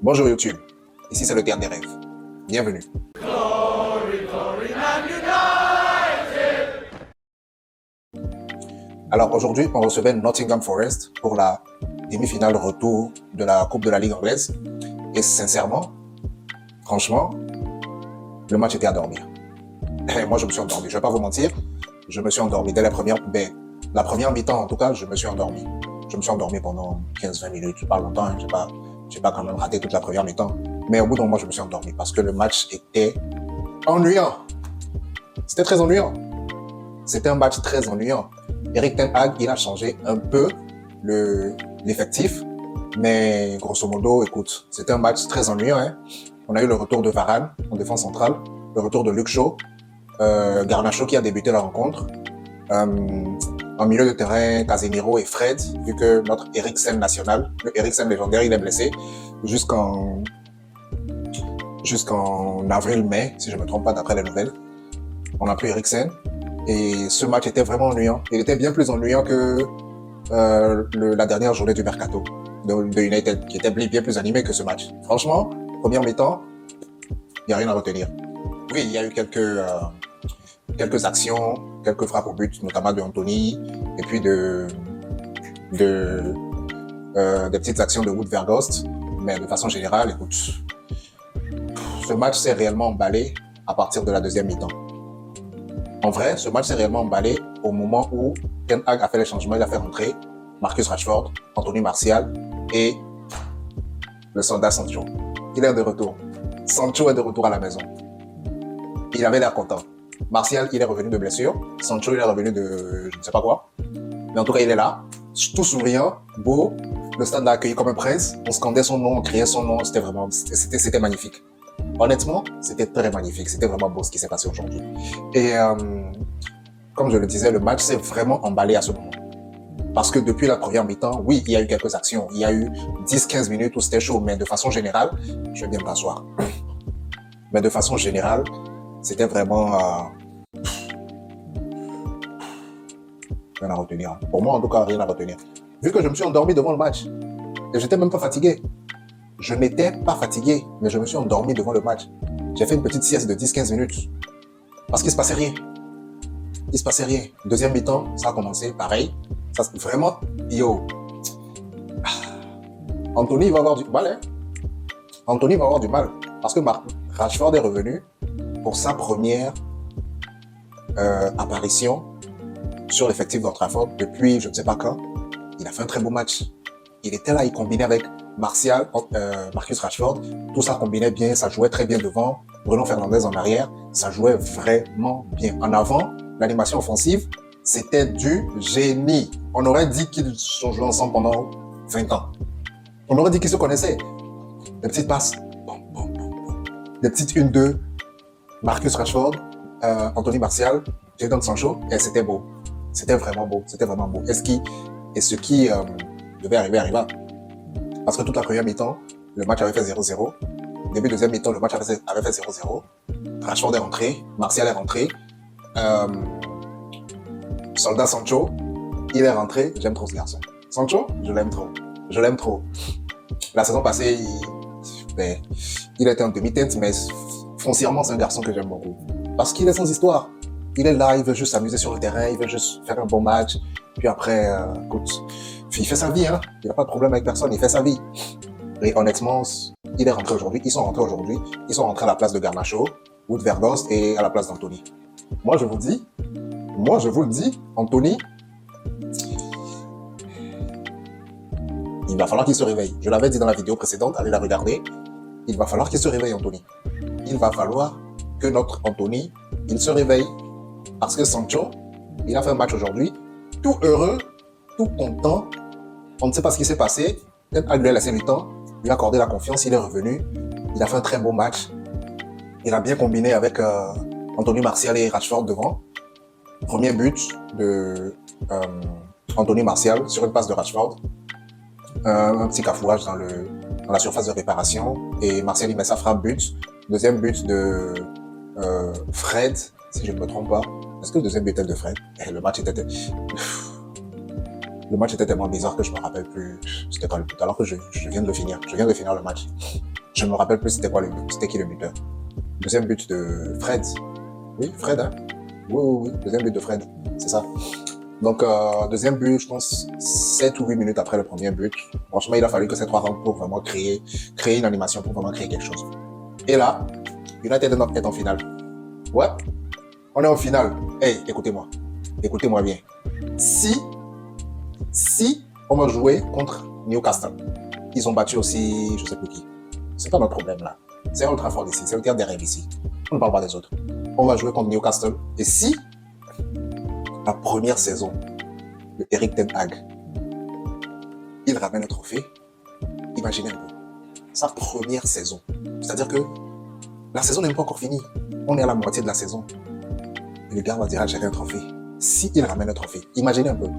Bonjour YouTube, ici c'est le Théâtre des Rêves. Bienvenue. Alors aujourd'hui, on recevait Nottingham Forest pour la demi-finale retour de la Coupe de la Ligue anglaise. Et sincèrement, franchement, le match était à dormir. Et moi, je me suis endormi. Je ne vais pas vous mentir, je me suis endormi dès la première mi-temps. En tout cas, je me suis endormi. Je me suis endormi pendant 15-20 minutes, pas longtemps. Hein. J'ai pas quand même raté toute la première mi-temps. Mais au bout d'un moment, je me suis endormi parce que le match était ennuyant. C'était très ennuyant. C'était un match très ennuyant. Erik ten Hag, il a changé un peu l'effectif. Mais grosso modo, écoute, c'était un match très ennuyant. Hein. On a eu le retour de Varane en défense centrale, le retour de Luke Shaw, Garnacho qui a débuté la rencontre. En milieu de terrain, Casemiro et Fred, vu que notre Eriksen national, le Eriksen légendaire, il est blessé jusqu'en avril-mai, si je ne me trompe pas d'après les nouvelles. On a pris Eriksen et ce match était vraiment ennuyant. Il était bien plus ennuyant que la dernière journée du Mercato de United, qui était bien plus animé que ce match. Franchement, première mi-temps, il n'y a rien à retenir. Oui, il y a eu quelques actions, quelques frappes au but, notamment de Anthony, et puis des petites actions de Wout Weghorst. Mais de façon générale, écoute, ce match s'est réellement emballé à partir de la deuxième mi-temps. En vrai, ce match s'est réellement emballé au moment où Ten Hag a fait les changements. Il a fait rentrer Marcus Rashford, Anthony Martial et le soldat Sancho. Il est de retour. Sancho est de retour à la maison. Il avait l'air content. Martial, il est revenu de blessure. Sancho, il est revenu de je ne sais pas quoi. Mais en tout cas, il est là, tout souriant, beau. Le stade l'a accueilli comme un prince. On scandait son nom, on criait son nom. C'était magnifique. Honnêtement, c'était très magnifique. C'était vraiment beau ce qui s'est passé aujourd'hui. Et comme je le disais, le match s'est vraiment emballé à ce moment. Parce que depuis la première mi-temps, oui, il y a eu quelques actions. Il y a eu 10-15 minutes où c'était chaud. Mais de façon générale, je vais bien m'asseoir. Mais de façon générale, c'était vraiment rien à retenir. Pour moi, en tout cas, rien à retenir. Vu que je me suis endormi devant le match. Et j'étais même pas fatigué. Je n'étais pas fatigué, mais je me suis endormi devant le match. J'ai fait une petite sieste de 10-15 minutes. Parce qu'il se passait rien. Il se passait rien. Deuxième mi-temps, ça a commencé pareil. Ça, vraiment, yo. Anthony va avoir du mal, hein. Anthony va avoir du mal. Parce que Rashford est revenu pour sa première apparition sur l'effectif d'Old Trafford depuis je ne sais pas quand. Il a fait un très beau match. Il était là, il combinait avec Martial, Marcus Rashford. Tout ça combinait bien, ça jouait très bien devant. Bruno Fernandes en arrière, ça jouait vraiment bien. En avant, l'animation offensive, c'était du génie. On aurait dit qu'ils sont joués ensemble pendant 20 ans. On aurait dit qu'ils se connaissaient. Des petites passes, des petites 1-2, Marcus Rashford, Anthony Martial, Jadon Sancho, et c'était beau. C'était vraiment beau, c'était vraiment beau. Et ce qui devait arriver arriva. Parce que toute la première mi-temps, le match avait fait 0-0. Début deuxième mi-temps, le match avait fait 0-0. Rashford est rentré, Martial est rentré. Soldat Sancho, il est rentré. J'aime trop ce garçon. Sancho, je l'aime trop. Je l'aime trop. La saison passée, il était en demi-teinte, mais foncièrement, c'est un garçon que j'aime beaucoup. Parce qu'il est sans histoire. Il est là, il veut juste s'amuser sur le terrain, il veut juste faire un bon match. Puis après, écoute, il fait sa vie, hein. Il n'a pas de problème avec personne, il fait sa vie. Et honnêtement, il est rentré aujourd'hui. Ils sont rentrés aujourd'hui. Ils sont rentrés à la place de Garnacho, Wout Weghorst et à la place d'Anthony. Moi, je vous le dis, Anthony, il va falloir qu'il se réveille. Je l'avais dit dans la vidéo précédente, allez la regarder. Il va falloir qu'il se réveille, Anthony. Il va falloir que notre Anthony, il se réveille. Parce que Sancho, il a fait un match aujourd'hui, tout heureux, tout content. On ne sait pas ce qui s'est passé. Peut-être à lui a laissé le temps. Il a accordé la confiance, il est revenu. Il a fait un très beau match. Il a bien combiné avec Anthony Martial et Rashford devant. Premier but de Anthony Martial sur une passe de Rashford. Un petit cafouage dans la surface de réparation. Et Martial, il met sa frappe but. Deuxième but de Fred, si je ne me trompe pas. Est-ce que le deuxième but était de Fred? Le match était... Le match était tellement bizarre que je me rappelle plus c'était quoi le but. Alors que je viens de le finir. Je viens de finir le match. Je ne me rappelle plus c'était quoi le but. C'était qui le buteur. Deuxième but de Fred. Oui, Fred, hein? Oui. Deuxième but de Fred. C'est ça. Donc, deuxième but, je pense, 7 ou 8 minutes après le premier but. Franchement, il a fallu que ces 3 rounds pour vraiment créer une animation, pour vraiment créer quelque chose. Et là, United est en finale. Ouais, on est en finale. Hey, écoutez-moi. Écoutez-moi bien. Si on va jouer contre Newcastle, ils ont battu aussi, je sais plus qui. C'est pas notre problème là. C'est Old Trafford ici, c'est le terme des rêves ici. On ne parle pas des autres. On va jouer contre Newcastle. Et si la première saison de Eric Ten Hag, il ramène un trophée, imaginez un peu. Sa première saison. C'est-à-dire que la saison n'est pas encore finie. On est à la moitié de la saison. Et le gars va dire, j'ai un trophée. S'il ramène un trophée, imaginez un peu.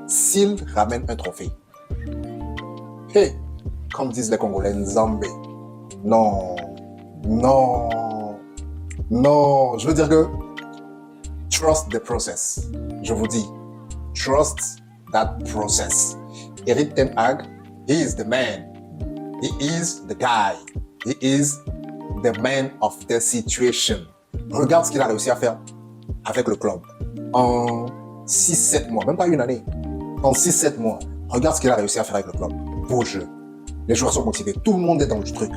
S'il ramène un trophée. Hey, comme disent les Congolais, Nzambe. Non. Je veux dire que trust the process. Je vous dis, trust that process. Eric Ten Hag, he is the man. He is the guy. He is the man of the situation. Regarde ce qu'il a réussi à faire avec le club. En 6-7 mois, même pas une année. En 6-7 mois, regarde ce qu'il a réussi à faire avec le club. Beau jeu. Les joueurs sont motivés. Tout le monde est dans le truc.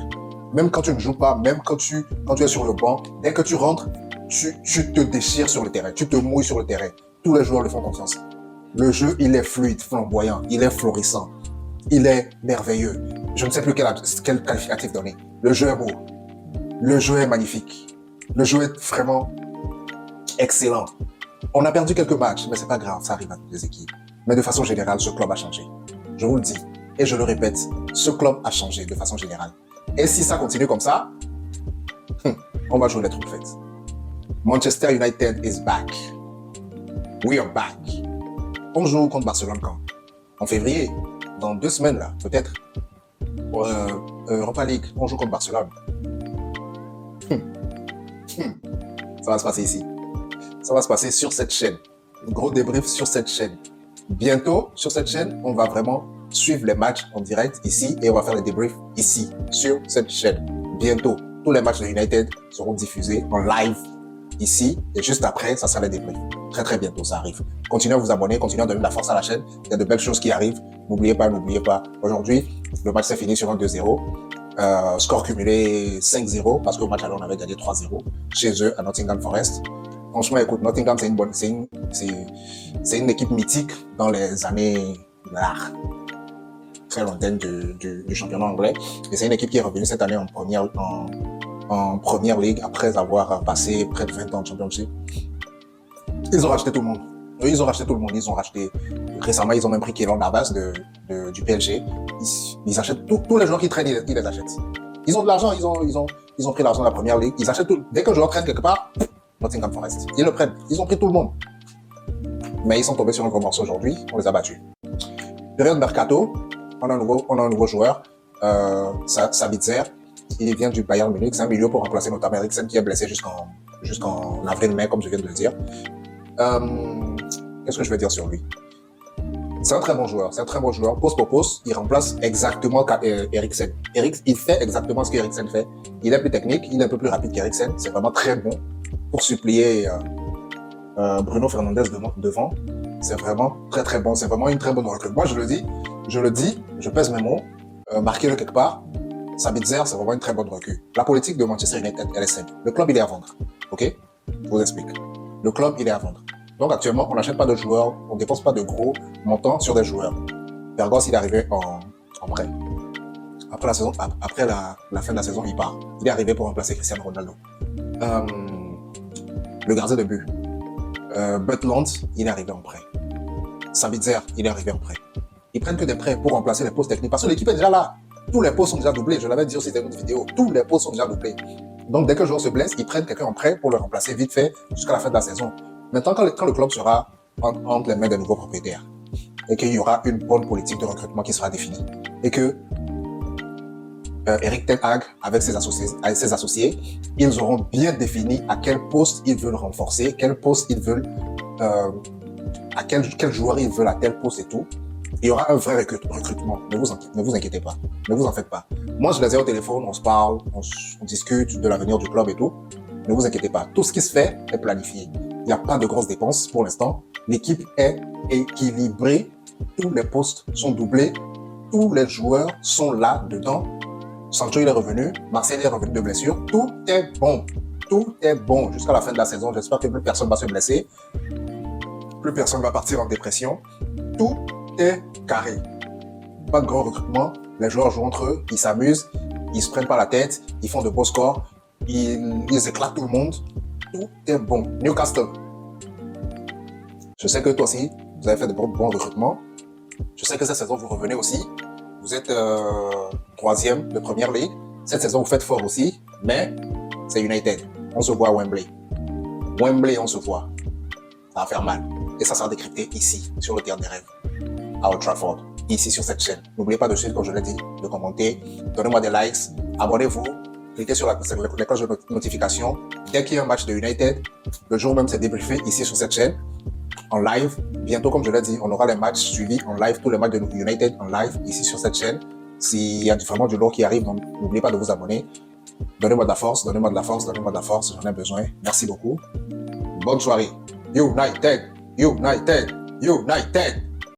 Même quand tu ne joues pas, même quand tu es sur le banc, dès que tu rentres, tu te déchires sur le terrain. Tu te mouilles sur le terrain. Tous les joueurs le font confiance. Le jeu, il est fluide, flamboyant. Il est florissant. Il est merveilleux. Je ne sais plus quel qualificatif donner. Le jeu est beau. Le jeu est magnifique. Le jeu est vraiment excellent. On a perdu quelques matchs, mais c'est pas grave, ça arrive à toutes les équipes. Mais de façon générale, ce club a changé. Je vous le dis, et je le répète, ce club a changé de façon générale. Et si ça continue comme ça, on va jouer les trompettes. Manchester United is back. We are back. On joue contre Barcelone quand? En février, dans 2 semaines là, peut-être. Europa League, on joue contre Barcelone. Ça va se passer ici. Ça va se passer sur cette chaîne. Un gros débrief sur cette chaîne. Bientôt, sur cette chaîne, on va vraiment suivre les matchs en direct ici et on va faire les débriefs ici, sur cette chaîne. Bientôt, tous les matchs de United seront diffusés en live ici et juste après, ça sera les débriefs. Très très bientôt, ça arrive. Continuez à vous abonner, continuez à donner de la force à la chaîne. Il y a de belles choses qui arrivent. N'oubliez pas. Aujourd'hui, le match s'est fini sur un 2-0. Score cumulé 5-0 parce qu'au match aller on avait gagné 3-0 chez eux à Nottingham Forest. Franchement, écoute, Nottingham c'est une équipe mythique dans les années très lointaines du championnat anglais. Et c'est une équipe qui est revenue cette année en première ligue après avoir passé près de 20 ans de championship. Ils ont racheté tout le monde. Ils ont racheté récemment, ils ont même pris Keylor Navas du PSG. Ils achètent tous les joueurs qui traînent, ils les achètent. Ils ont de l'argent, ils ont pris l'argent de la première ligue. Ils achètent tout. Dès qu'un joueur traîne quelque part, Nottingham Forest. Ils le prennent. Ils ont pris tout le monde. Mais ils sont tombés sur un gros morceau aujourd'hui. On les a battus. Période mercato, on a un nouveau joueur, Sabitzer. Il vient du Bayern Munich. C'est un milieu pour remplacer notamment Eriksen qui est blessé jusqu'en avril-mai, comme je viens de le dire. Qu'est-ce que je vais dire sur lui? C'est un très bon joueur. Poste pour poste, il remplace exactement Eriksen. Il fait exactement ce qu'Eriksen fait. Il est plus technique, il est un peu plus rapide qu'Eriksen. C'est vraiment très bon pour supplier Bruno Fernandes devant. C'est vraiment très très bon. C'est vraiment une très bonne recrue. Moi, je le dis, je pèse mes mots. Marquez-le quelque part. Sabitzer, c'est vraiment une très bonne recrue. La politique de Manchester United, elle est simple. Le club, il est à vendre. OK? Je vous explique. Le club, il est à vendre. Donc actuellement, on n'achète pas de joueurs, on ne dépense pas de gros montants sur des joueurs. Vergos, il est arrivé en prêt. Après la fin de la saison, il part. Il est arrivé pour remplacer Cristiano Ronaldo. Le gardien de but, Butland, il est arrivé en prêt. Sabitzer, il est arrivé en prêt. Ils prennent que des prêts pour remplacer les postes techniques parce que l'équipe est déjà là. Tous les postes sont déjà doublés. Je l'avais dit aussi dans une autre vidéo. Tous les postes sont déjà doublés. Donc dès qu'un joueur se blesse, ils prennent quelqu'un en prêt pour le remplacer vite fait jusqu'à la fin de la saison. Maintenant, quand le club sera entre les mains des nouveaux propriétaires et qu'il y aura une bonne politique de recrutement qui sera définie et que Eric Ten Hag, avec ses associés, ils auront bien défini à quel poste ils veulent renforcer, quel poste ils veulent, à quel joueur ils veulent à tel poste et tout. Il y aura un vrai recrutement. Ne vous inquiétez pas. Ne vous en faites pas. Moi, je les ai au téléphone, on se parle, on discute de l'avenir du club et tout. Ne vous inquiétez pas. Tout ce qui se fait est planifié. Il n'y a pas de grosses dépenses pour l'instant. L'équipe est équilibrée. Tous les postes sont doublés. Tous les joueurs sont là dedans. Sancho, il est revenu. Marcel est revenu de blessure. Tout est bon. Tout est bon jusqu'à la fin de la saison. J'espère que plus personne va se blesser. Plus personne va partir en dépression. Tout est carré. Pas de grand recrutement. Les joueurs jouent entre eux. Ils s'amusent. Ils se prennent pas la tête. Ils font de beaux scores. Ils éclatent tout le monde. Tout est bon. Newcastle. Je sais que toi aussi, vous avez fait de bons recrutements. Je sais que cette saison, vous revenez aussi. Vous êtes troisième de Première Ligue. Cette saison, vous faites fort aussi. Mais c'est United. On se voit à Wembley. Wembley, on se voit. Ça va faire mal. Et ça sera décrypté ici, sur le terrain des rêves, à Old Trafford, ici sur cette chaîne. N'oubliez pas de suivre, comme je l'ai dit, de commenter. Donnez-moi des likes. Abonnez-vous. Cliquez sur la cloche de notification. Dès qu'il y a un match de United, le jour même, c'est débriefé ici sur cette chaîne, en live. Bientôt, comme je l'ai dit, on aura les matchs suivis en live, tous les matchs de United en live ici sur cette chaîne. S'il y a vraiment du lourd qui arrive, n'oubliez pas de vous abonner. Donnez-moi de la force, donnez-moi de la force, donnez-moi de la force, j'en ai besoin. Merci beaucoup. Bonne soirée. United, United, United.